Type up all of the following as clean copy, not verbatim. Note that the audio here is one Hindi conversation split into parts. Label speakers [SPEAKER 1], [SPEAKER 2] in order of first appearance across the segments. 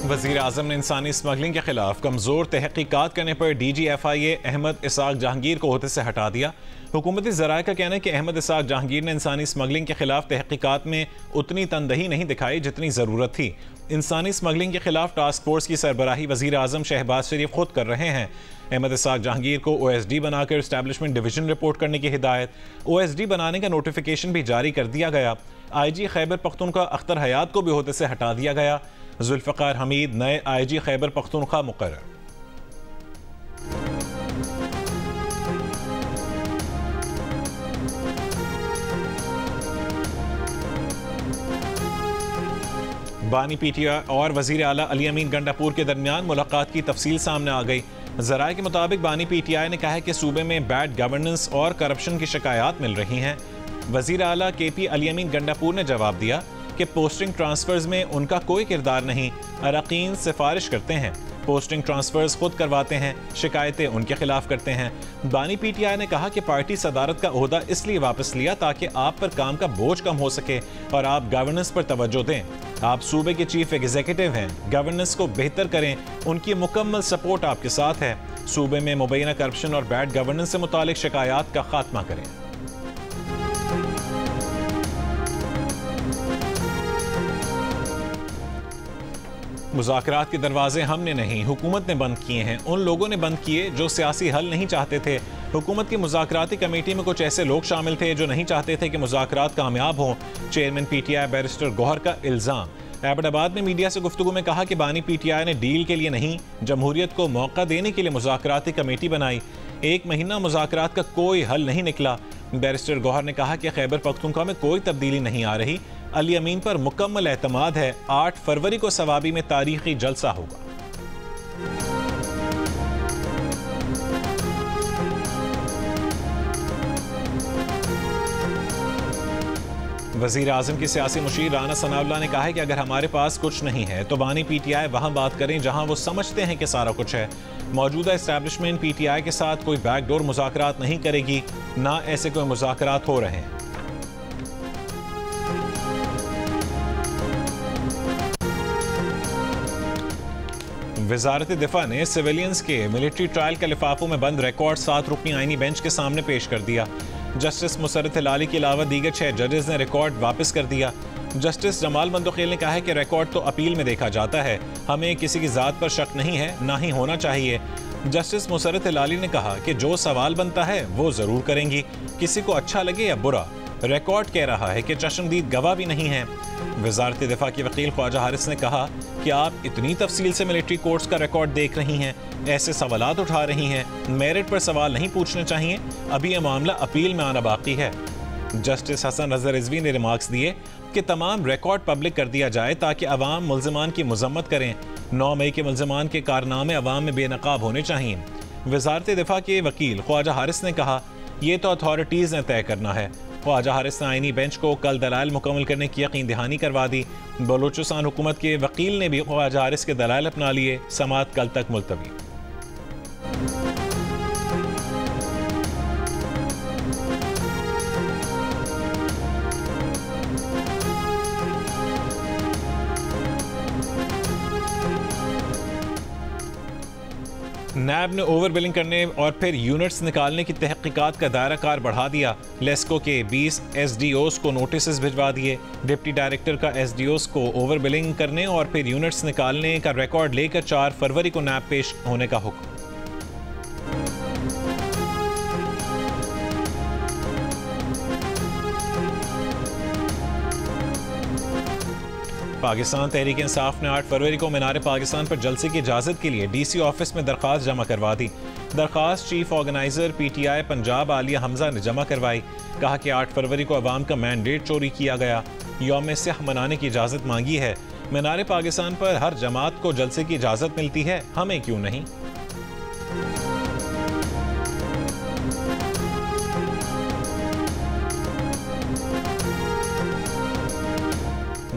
[SPEAKER 1] वज़ीर आज़म ने इंसानी स्मगलिंग के खिलाफ कमज़ोर तहक़ीक़ात करने पर DGFIA अहमद इसाक जहांगीर को ओहदे से हटा दिया। हुकूमती ज़राए का कहना है कि अहमद इसाक जहांगीर ने इंसानी स्मगलिंग के खिलाफ तहक़ीक़ात में उतनी तनदही नहीं दिखाई जितनी ज़रूरत थी। इंसानी स्मगलिंग के खिलाफ टास्क फोर्स की सरबराही वज़ीर आज़म शहबाज शरीफ खुद कर रहे हैं। अहमद इसाक जहांगीर को OSD बनाकर इस्टेब्लिशमेंट डिवीज़न रिपोर्ट करने की हिदायत, OSD बनाने का नोटिफिकेशन भी जारी कर दिया गया। IG खैबर पख्तूनख्वा अख्तर हयात को भी ओहदे से हटा दिया गया। जुल्फ़िकार हमीद नए IG खैबर पख्तूनख्वा मुकर्रर। बानी PTI और वज़ीर आला अली अमीन गंडापुर के दरमियान मुलाकात की तफसील सामने आ गई। ज़राए के मुताबिक बानी PTI ने कहा है कि सूबे में बैड गवर्नेंस और करप्शन की शिकायत मिल रही हैं। वज़ीर आला KP अली अमीन गंडापुर ने जवाब दिया कि पोस्टिंग ट्रांसफर्स में उनका कोई किरदार नहीं, अरकान सिफारिश करते हैं, पोस्टिंग ट्रांसफर्स खुद करवाते हैं, शिकायतें उनके खिलाफ करते हैं। बानी PTI ने कहा कि पार्टी सदारत का ओहदा इसलिए वापस लिया ताकि आप पर काम का बोझ कम हो सके और आप गवर्नेंस पर तवज्जो दें। आप सूबे के चीफ एग्जीक्यूटिव हैं, गवर्नेंस को बेहतर करें, उनकी मुकम्मल सपोर्ट आपके साथ है। सूबे में मुबैना करप्शन और बैड गवर्नेंस से मुतालिक शिकायत का खात्मा करें। मुज़ाकरात के दरवाजे हमने नहीं, हुकूमत ने बंद किए हैं। उन लोगों ने बंद किए जो सियासी हल नहीं चाहते थे। हुकूमत की मुज़ाकराती कमेटी में कुछ ऐसे लोग शामिल थे जो नहीं चाहते थे कि मुज़ाकरात कामयाब हों। चेयरमैन PTI बैरिस्टर गौहर का इल्ज़ाम। एबटाबाद में मीडिया से गुफ्तगू में कहा कि बानी PTI ने डील के लिए नहीं, जमहूरियत को मौका देने के लिए मुज़ाकराती कमेटी बनाई। 1 महीना मुज़ाकरात का कोई हल नहीं निकला। बैरिस्टर गौहर ने कहा कि खैबर पख्तूनख्वा में कोई तब्दीली नहीं आ रही। अली अमीन पर मुकम्मल एतमाद है। 8 फरवरी को सवाबी में तारीखी जलसा होगा। वज़ीर आज़म की सियासी मुशीर राना सनाउल्लाह ने कहा है कि अगर हमारे पास कुछ नहीं है तो बानी PTI वहाँ बात करें जहाँ वो समझते हैं कि सारा कुछ है। मौजूदा इस्टेब्लिशमेंट PTI के साथ कोई बैकडोर मुज़ाकरात नहीं करेगी, ना ऐसे कोई मुज़ाकरात हो रहे हैं। वज़ारत दिफा ने सिविलियंस के मिलिट्री ट्रायल के लिफाफों में बंद रिकॉर्ड 7 रुकनी आईनी बेंच के सामने पेश कर दिया। जस्टिस मुसर्रत हिलाली के अलावा दीगर 6 जजेस ने रिकॉर्ड वापस कर दिया। जस्टिस जमाल मंदोखेल ने कहा है कि रिकॉर्ड तो अपील में देखा जाता है, हमें किसी की ज़ात पर शक नहीं है, ना ही होना चाहिए। जस्टिस मुसर्रत हिलाली ने कहा कि जो सवाल बनता है वो ज़रूर करेंगी, किसी को अच्छा लगे या बुरा। रिकॉर्ड कह रहा है कि चश्मदीद गवाह भी नहीं है। वज़ारत दिफा के वकील ख्वाजा हारिस ने कहा कि आप इतनी तफसील से मिलिट्री कोर्ट्स का रिकॉर्ड देख रही हैं, ऐसे सवालात उठा रही हैं, मेरिट पर सवाल नहीं पूछने चाहिए, अभी यह मामला अपील में आना बाकी है। जस्टिस हसन रज़ा रिजवी ने रिमार्क्स दिए कि तमाम रिकॉर्ड पब्लिक कर दिया जाए ताकि अवाम मुल्ज़िमान की मज़म्मत करें। 9 मई के मुल्ज़िमान के कारनामे अवाम में बेनकाब होने चाहिए। वज़ारत दिफा के वकील ख्वाजा हारिस ने कहा यह तो अथॉरिटीज़ ने तय करना है। ख्वाजा हारिस ने आईनी बेंच को कल दलाइल मुकम्मल करने की यकीन दहानी करवा दी। बलोचिस्तान हुकूमत के वकील ने भी ख्वाजा हारिस के दलाइल अपना लिए। समाअत कल तक मुलतवी। नैब ने ओवर बिलिंग करने और फिर यूनिट्स निकालने की तहकीकात का दायरा कार बढ़ा दिया। लेस्को के 20 SDOs को नोटिस भिजवा दिए। डिप्टी डायरेक्टर का SDOs को ओवर बिलिंग करने और फिर यूनिट्स निकालने का रिकॉर्ड लेकर 4 फरवरी को नैब पेश होने का हुक्म। पाकिस्तान तहरीक इंसाफ ने 8 फरवरी को मीनार पाकिस्तान पर जलसे की इजाज़त के लिए DC ऑफिस में दरख्वास्त जमा करवा दी। दरख्वास्त chief organiser PTI Punjab Alia Hamza ने जमा करवाई। कहा कि 8 फरवरी को अवाम का मैंडेट चोरी किया गया, यौम सियाह मनाने की इजाज़त मांगी है। मीनार पाकिस्तान पर हर जमात को जलसे की इजाज़त मिलती है, हमें क्यों नहीं।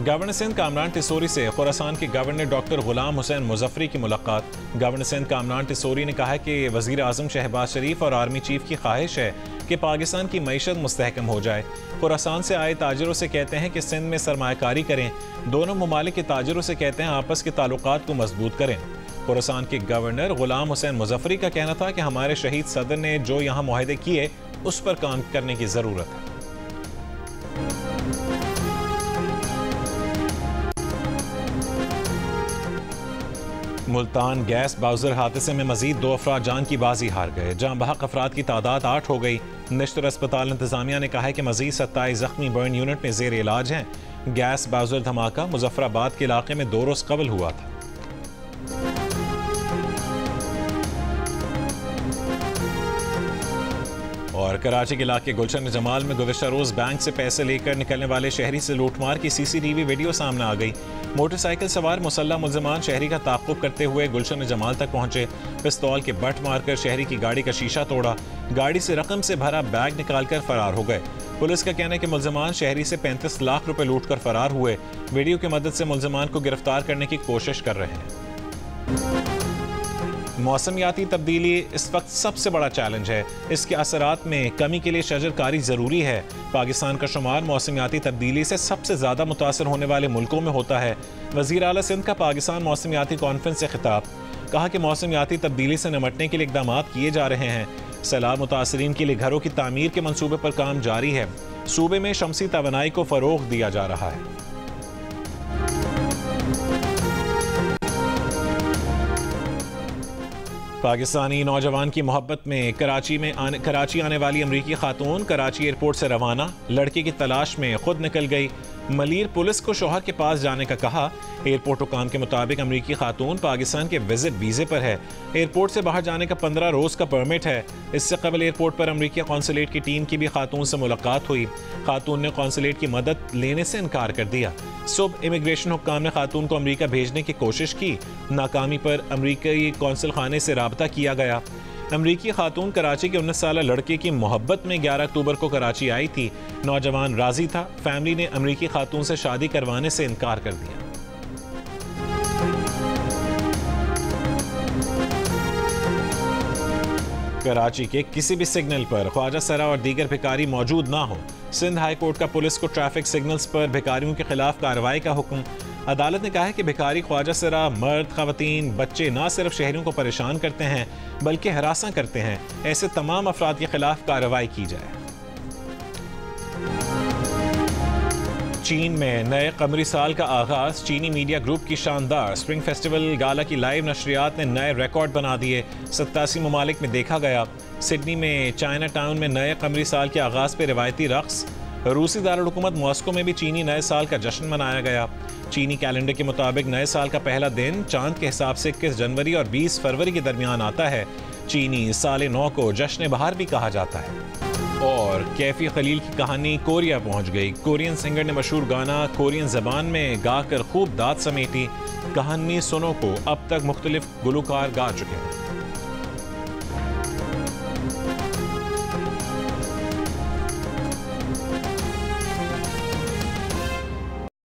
[SPEAKER 1] गवर्नर सिंध कामरान टिसोरी से खुरासान के गवर्नर डॉक्टर गुलाम हुसैन मुजफ्फरी की मुलाकात। गवर्नर सिंध कामरान टिसोरी ने कहा कि वज़ीर आज़म शहबाज शरीफ और आर्मी चीफ की ख्वाहिश है कि पाकिस्तान की मईशत मुस्तहकम हो जाए। खुरासान से आए ताजिरों से कहते हैं कि सिंध में सरमायाकारी करें। दोनों ममालिक के ताजिरों से कहते हैं आपस के ताल्लुकात को मजबूत करें। खुरासान के गवर्नर गुलाम हुसैन मुजफ्फरी का कहना था कि हमारे शहीद सदर ने जो यहाँ मुआहदे किए उस पर काम करने की ज़रूरत है। मुल्तान गैस बाउजर हादसे में मजीद 2 अफराद जान की बाजी हार गए। जहां बहक अफराद की तादाद 8 हो गई। निश्तर अस्पताल इंतजामिया ने कहा है कि मजीद 27 जख्मी बर्न यूनिट में जेर इलाज हैं। गैस बाउजर धमाका मुजफ्फराबाद के इलाके में 2 रोज कबल हुआ था। और कराची के इलाके गुलशन जमाल में गुज़िश्ता रोज बैंक से पैसे लेकर निकलने वाले शहरी से लूटमार की CCTV वीडियो सामने आ गई। मोटरसाइकिल सवार मुसल्लह मुल्ज़िमान शहरी का ताक़ुब करते हुए गुलशन जमाल तक पहुंचे। पिस्तौल के बट मारकर शहरी की गाड़ी का शीशा तोड़ा। गाड़ी से रकम से भरा बैग निकालकर फरार हो गए। पुलिस का कहना है कि मुल्ज़िमान शहरी से 35 लाख रुपए लूट कर फरार हुए। वीडियो की मदद से मुल्ज़िमान को गिरफ्तार करने की कोशिश कर रहे हैं। मौसमियाती तब्दीली इस वक्त सबसे बड़ा चैलेंज है। इसके असरात में कमी के लिए शजरकारी ज़रूरी है। पाकिस्तान का शुमार मौसमियाती तब्दीली से सबसे ज़्यादा मुतासर होने वाले मुल्कों में होता है। वज़ीर आला सिंध का पाकिस्तान मौसमियाती कॉन्फ्रेंस से खिताब। कहा कि मौसमियाती तब्दीली से निपटने के लिए इक़दाम किए जा रहे हैं। सैलाब मुतासरीन के लिए घरों की तामीर के मनसूबे पर काम जारी है। सूबे में शमसी तवानाई को फ़रोग़ दिया जा रहा है। पाकिस्तानी नौजवान की मोहब्बत में कराची आने वाली अमरीकी खातून कराची एयरपोर्ट से रवाना। लड़के की तलाश में खुद निकल गई। मलीर पुलिस को शौहर के पास जाने का कहा। एयरपोर्ट हुकाम के मुताबिक अमरीकी खातून पाकिस्तान के विजिट वीज़े पर है। एयरपोर्ट से बाहर जाने का 15 रोज़ का परमिट है। इससे कबल एयरपोर्ट पर अमरीकी कौंसलेट की टीम की भी खातून से मुलाकात हुई। खातून ने कौंसलेट की मदद लेने से इनकार कर दिया। सुबह इमिग्रेशन हुक्काम ने खातून को अमरीका भेजने की कोशिश की। नाकामी पर अमरीकी कौंसल खाने से राबता किया गया। अमरीकी खातून कराची के 19 साल लड़के की मोहब्बत में 11 अक्टूबर को कराची आई थी। नौजवान राजी था। फैमिली ने अमरीकी खातून से शादी करवाने से इनकार कर दिया। कराची के किसी भी सिग्नल पर ख्वाजा सरा और दीगर भिखारी मौजूद ना हो। सिंध हाई कोर्ट का पुलिस को ट्रैफिक सिग्नल्स पर भिखारियों के खिलाफ कार्रवाई का हुक्म। अदालत ने कहा है कि भिखारी ख्वाजा सरा मर्द, खवातीन, बच्चे न सिर्फ शहरियों को परेशान करते हैं बल्कि हरासा करते हैं। ऐसे तमाम अफराद के खिलाफ कार्रवाई की जाए। चीन में नए कमरी साल का आगाज। चीनी मीडिया ग्रुप की शानदार स्प्रिंग फेस्टिवल गाला की लाइव नशरियात ने नए रिकॉर्ड बना दिए। 87 ममालिक में देखा गया। सिडनी में चाइना टाउन में नए कमरी साल के आगाज पर रिवायती रक्स। रूसी दारुल-हुकूमत मॉस्को में भी चीनी नए साल का जश्न मनाया गया। चीनी कैलेंडर के मुताबिक नए साल का पहला दिन चांद के हिसाब से 21 जनवरी और 20 फरवरी के दरमियान आता है। चीनी साल नौ को जश्न बहार भी कहा जाता है। और कैफी खलील की कहानी कोरिया पहुंच गई। कोरियन सिंगर ने मशहूर गाना कोरियन जबान में गाकर खूब दाद समेटी। कहानी सुनो को अब तक मुख्तलिफ गुलकार गा चुके हैं।